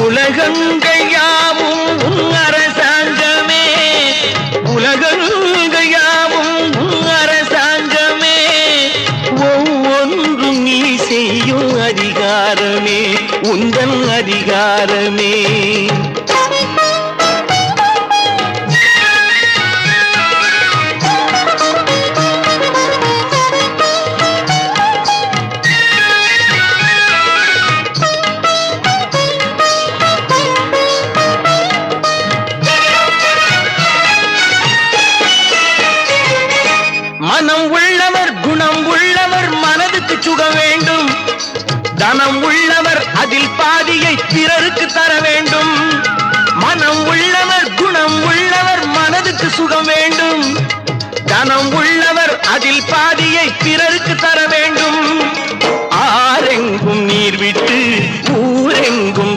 உலகங்கள் யாவும் உன் அரசாங்கமே, உலகங்கள் யாவும் உன் அரசாங்கமே, ஒவ்வொன்றும் நீ செய்யும் அதிகாரமே உந்தன் அதிகாரமே. மனம் உள்ளவர் குணம் உள்ளவர் மனதுக்கு சுக வேண்டும், தனம் உள்ளவர் அதில் பாதியை பிறருக்கு தர வேண்டும். மனம் உள்ளவர் குணம் உள்ளவர் மனதுக்கு சுகம் வேண்டும், தனம் உள்ளவர் அதில் பாதியை பிறருக்கு தர வேண்டும். ஆரெங்கும் நீர் விட்டு ஊரெங்கும்